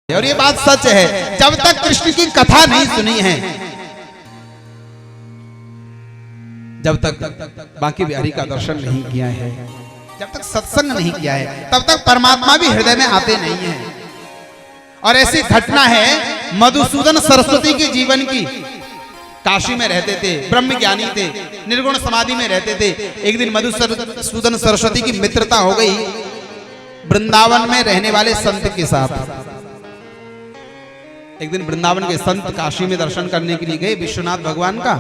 और ये बात सच है, जब तक कृष्ण की कथा नहीं सुनी है, जब तक बांके बिहारी का दर्शन नहीं किया है, जब तक सत्संग नहीं किया है, तब तक परमात्मा भी हृदय में आते नहीं है। और ऐसी घटना है मधुसूदन सरस्वती के जीवन की। काशी में रहते थे, ब्रह्म ज्ञानी थे, निर्गुण समाधि में रहते थे। एक दिन मधुसूदन सरस्वती की मित्रता हो गई वृंदावन में रहने वाले संत के साथ। एक दिन वृंदावन के संत काशी में दर्शन करने के लिए गए विश्वनाथ भगवान का।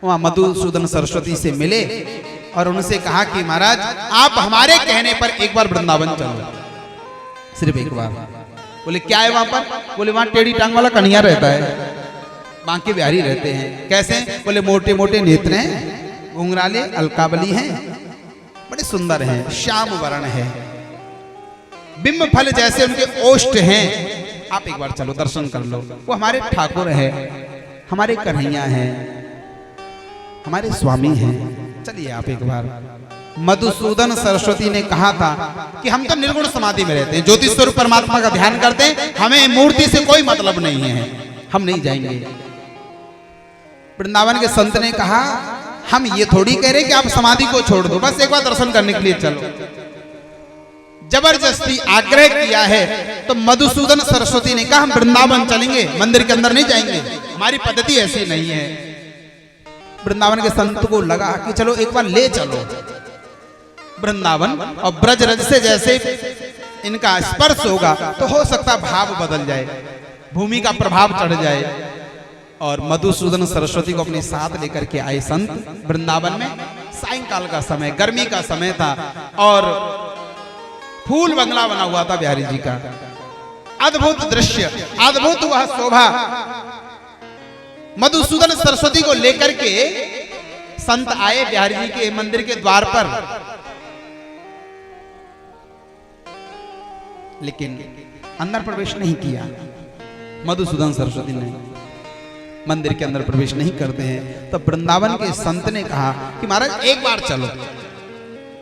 वहां मधुसूदन सरस्वती से मिले और उनसे कहा कि महाराज आप हमारे कहने पर एक बार वृंदावन चलो, सिर्फ एक बार। बोले क्या है वहां पर? बोले वहां टेढ़ी टांग वाला कन्हैया रहता है, बांके बिहारी रहते हैं। कैसे? बोले मोटे मोटे नेत्र हैं, घुंघराले अलकावली हैं, बड़े सुंदर हैं, श्याम वर्ण है, बिंब फल जैसे उनके ओष्ठ हैं। आप एक बार चलो दर्शन कर लो। वो हमारे ठाकुर है, हमारे कन्हैया हैं, हमारे स्वामी हैं, चलिए आप एक बार। मधुसूदन सरस्वती ने कहा था कि हम तो निर्गुण समाधि में रहते हैं, ज्योतिष परमात्मा का ध्यान करते हैं, हमें मूर्ति से कोई मतलब नहीं है, हम नहीं जाएंगे। वृंदावन के संत ने कहा हम ये थोड़ी कह रहे कि आप समाधि को छोड़ दो, बस एक बार दर्शन करने के लिए चलो। जबरदस्ती आग्रह किया है तो मधुसूदन सरस्वती ने कहा हम वृंदावन चलेंगे, मंदिर के अंदर नहीं जाएंगे, हमारी पद्धति ऐसी नहीं है। वृंदावन के संत को लगा कि चलो एक बार ले चलो वृंदावन, और ब्रजरज से जैसे इनका स्पर्श होगा तो हो सकता भाव बदल जाए, भूमि का प्रभाव चढ़ जाए। और मधुसूदन सरस्वती को अपने साथ लेकर के आए संत वृंदावन में। सायंकाल का समय, गर्मी का समय था और फूल बंगला बना हुआ था बिहारी जी का। अद्भुत दृश्य, अद्भुत वह शोभा। मधुसूदन सरस्वती को लेकर के संत आए बिहारी जी के मंदिर के द्वार पर, लेकिन अंदर प्रवेश नहीं किया। मधुसूदन सरस्वती ने मंदिर के अंदर प्रवेश नहीं करते हैं। तो वृंदावन के संत ने कहा कि महाराज एक बार चलो,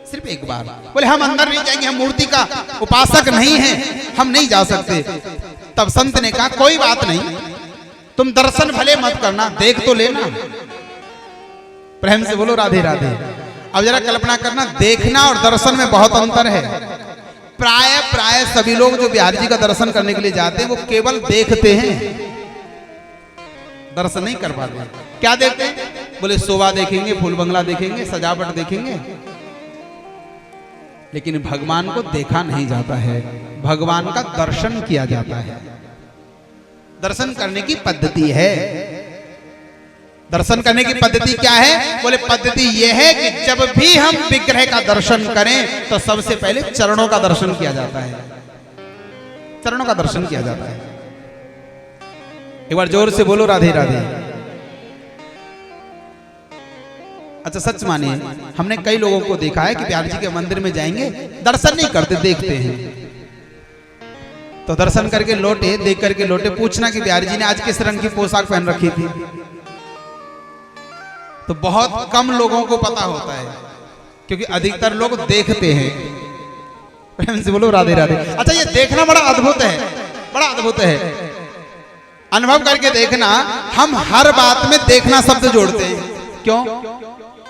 सिर्फ एक बार। बोले हम अंदर नहीं जाएंगे, हम मूर्ति का उपासक नहीं हैं, हम नहीं जा सकते। तब संत ने कहा कोई बात नहीं, तुम दर्शन भले मत करना, देख तो लेना। प्रेम से बोलो राधे राधे। अब जरा कल्पना करना, देखना और दर्शन में बहुत अंतर है। प्राय सभी लोग जो बिहारी जी का दर्शन करने के लिए जाते हैं वो केवल देखते हैं, दर्शन नहीं कर पाते। क्या देखते हैं? बोले शोभा देखेंगे, फूल बंगला देखेंगे, सजावट देखेंगे, लेकिन भगवान को देखा नहीं जाता है, भगवान का दर्शन किया जाता है। दर्शन करने की पद्धति है। दर्शन करने की पद्धति क्या है? बोले पद्धति यह है कि जब भी हम विग्रह का दर्शन करें तो सबसे पहले चरणों का दर्शन किया जाता है, चरणों का दर्शन किया जाता है। एक बार जोर से बोलो राधे राधे। अच्छा सच मानिए, हमने कई लोगों को देखा है कि बिहारी जी के मंदिर में जाएंगे, दर्शन नहीं करते, देखते हैं। तो दर्शन करके लौटे, देख करके लौटे, पूछना कि बिहारी जी ने आज किस रंग की पोशाक पहन रखी थी। तो बहुत कम लोगों को पता होता है, क्योंकि अधिकतर लोग देखते हैं। प्रेम से बोलो राधे राधे। अच्छा ये देखना बड़ा अद्भुत है, बड़ा अद्भुत है। अनुभव करके देखना, हम हर बात में देखना शब्द जोड़ते हैं। क्यों?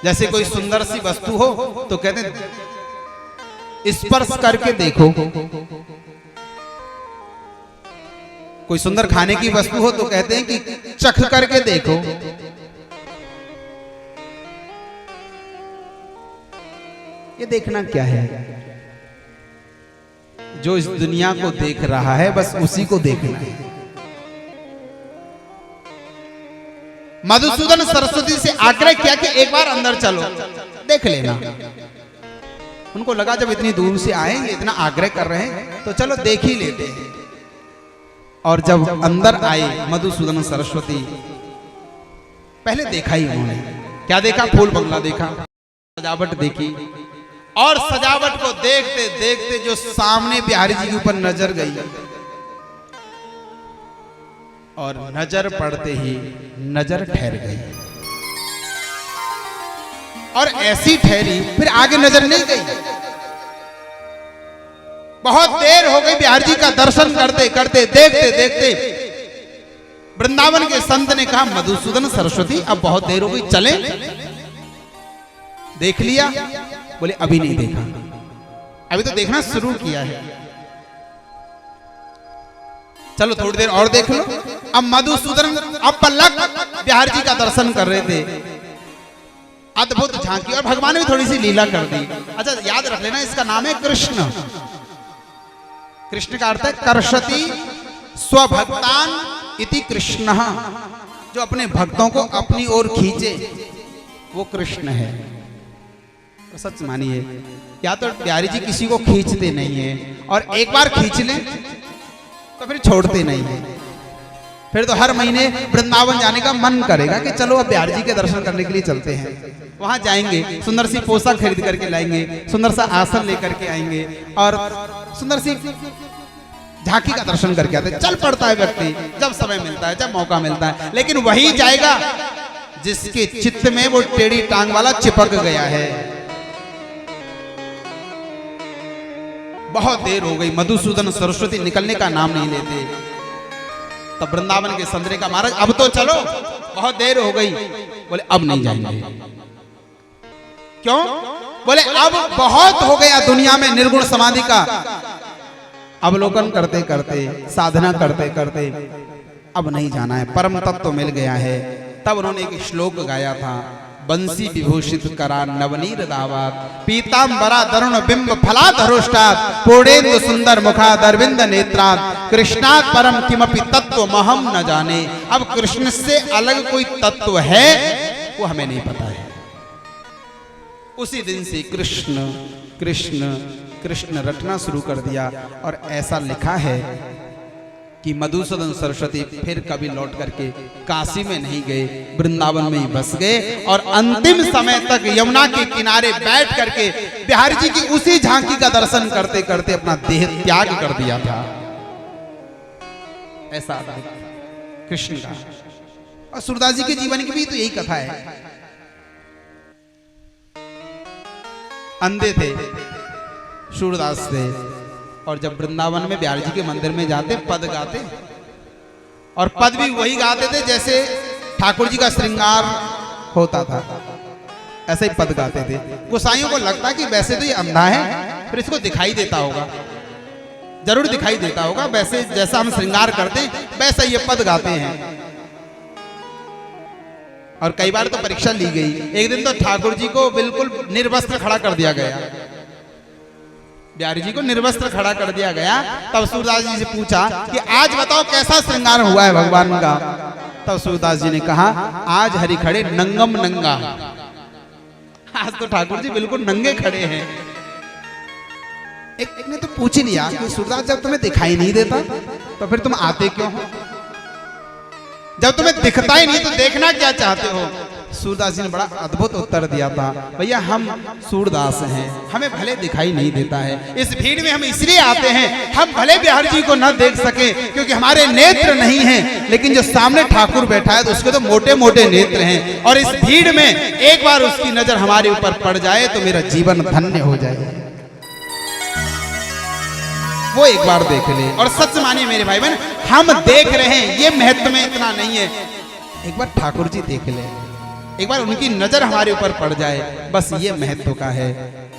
जैसे कोई सुंदर सी वस्तु हो तो कहते हैं स्पर्श करके देखो, कोई सुंदर खाने की वस्तु हो तो कहते हैं कि चख करके देखो। ये देखना क्या है? जो इस दुनिया को देख रहा है बस उसी को देखना है। मधुसूदन सरस्वती से आग्रह किया कि एक बार अंदर चलो, देख लेना। उनको लगा जब इतनी दूर से आए, इतना आग्रह कर रहे हैं तो चलो देख ही लेते हैं। और जब अंदर आए मधुसूदन सरस्वती, पहले देखा ही उन्होंने। क्या देखा? फूल बंगला देखा, सजावट देखी, और सजावट को देखते देखते जो सामने बिहारी जी के ऊपर नजर गई, और नजर पड़ते ही नजर ठहर गई, और ऐसी ठहरी फिर आगे नजर नहीं गई। बहुत देर हो गई बिहार जी का दर्शन करते करते, देखते देखते। वृंदावन के संत ने कहा मधुसूदन सरस्वती अब बहुत देर हो गई, चले। देख लिया? बोले अभी नहीं देखा, अभी तो देखना शुरू किया है, चलो थोड़ी देर और देख लो। अब मधुसूदन अब पलक बिहार जी का दर्शन कर रहे थे, अद्भुत झांकी, और भगवान ने भी थोड़ी सी लीला कर दी। अच्छा याद रख लेना, इसका नाम है कृष्ण। कृष्ण का अर्थ है कर्षति स्वभक्तान इति कृष्ण, जो अपने भक्तों को अपनी ओर खींचे वो कृष्ण है। तो सच मानिए, या तो प्यारी जी किसी को खींचते नहीं है, और एक बार खींच लें तो फिर छोड़ते नहीं है। फिर तो हर महीने वृंदावन जाने का मन करेगा कि चलो अब बिहार जी के दर्शन करने के लिए चलते हैं। वहां जाएंगे, सुंदर सी पोशाक खरीद करके लाएंगे, सुंदर सा आसन लेकर के आएंगे, और सुंदर सी झांकी का दर्शन करके आते। चल पड़ता है व्यक्ति जब समय मिलता है, जब मौका मिलता है, लेकिन वही जाएगा जिसके चित्त में वो टेढ़ी टांग वाला चिपक गया है। बहुत देर हो गई, मधुसूदन सरस्वती निकलने का नाम नहीं लेते। तब वृंदावन के संत ने कहा महाराज अब तो चलो, बहुत देर हो गई। बोले अब नहीं जाएंगे। क्यों? बोले अब बहुत हो गया दुनिया में निर्गुण समाधि का अवलोकन करते करते, साधना करते करते अब नहीं जाना है, परम तत्व तो मिल गया है। तब उन्होंने एक श्लोक गाया था, बंसी विभूषित करा नवनीर दावात, पीतांबरा तरुण बिंब फलाधरोष्टात्, पूर्णेन्दु सुंदर मुखा दरविंद नेत्रात्, कृष्णात् परम किमपि तत्व महम न जाने। अब कृष्ण से अलग कोई तत्व है वो हमें नहीं पता है। उसी दिन से कृष्ण कृष्ण कृष्ण रटना शुरू कर दिया, और ऐसा लिखा है कि मधुसूदन सरस्वती फिर कभी लौट करके काशी में नहीं गए, वृंदावन में ही बस गए, और अंतिम समय तक यमुना के किनारे बैठ करके बिहारी जी की उसी झांकी का दर्शन करते करते अपना देह त्याग कर दिया था। ऐसा कृष्ण का। और सूरदास जी के जीवन की भी तो यही कथा है। अंधे थे सूरदास थे, और जब वृंदावन में बिहारी जी के मंदिर में जाते पद गाते, और पद भी वही गाते थे जैसे ठाकुर जी का श्रृंगार होता था, ऐसे ही पद गाते थे। गोसाइयों को लगता कि वैसे तो ये अंधा है, फिर इसको दिखाई देता होगा, जरूर दिखाई देता होगा, वैसे जैसा हम श्रृंगार करते हैं वैसा ये पद गाते हैं। और कई बार तो परीक्षा ली गई। एक दिन तो ठाकुर जी को बिल्कुल निर्वस्त्र खड़ा कर दिया गया, बिहारी जी को निर्वस्त्र खड़ा कर दिया गया। तब सूरदास जी से पूछा कि आज बताओ कैसा श्रृंगार हुआ है भगवान का। तब सूरदास जी ने कहा आज हरि खड़े नंगम नंगा, आज तो ठाकुर जी बिल्कुल नंगे खड़े हैं। एक ने तो पूछ ही लिया कि सूरदास जब तुम्हें दिखाई नहीं देता तो फिर तुम आते क्यों हो? जब तुम्हें दिखता ही नहीं तो देखना क्या चाहते हो? सूरदास जी ने बड़ा अद्भुत उत्तर दिया था, भैया हम सूरदास हैं, हमें भले दिखाई नहीं देता है, इस भीड़ में हम इसलिए आते हैं, हम भले बिहार जी को न देख सके क्योंकि हमारे नेत्र नहीं हैं, लेकिन जो सामने ठाकुर बैठा है तो उसके तो मोटे मोटे नेत्र हैं, और इस भीड़ में एक बार उसकी नजर हमारे ऊपर पड़ जाए तो मेरा जीवन धन्य हो जाए। वो एक बार देख ले। और सच मानिए मेरे भाई बहन, हम देख रहे हैं ये महत्व में इतना नहीं है, एक बार ठाकुर जी देख ले, एक बार उनकी नजर हमारे ऊपर पड़ जाए, बस ये महत्व का है।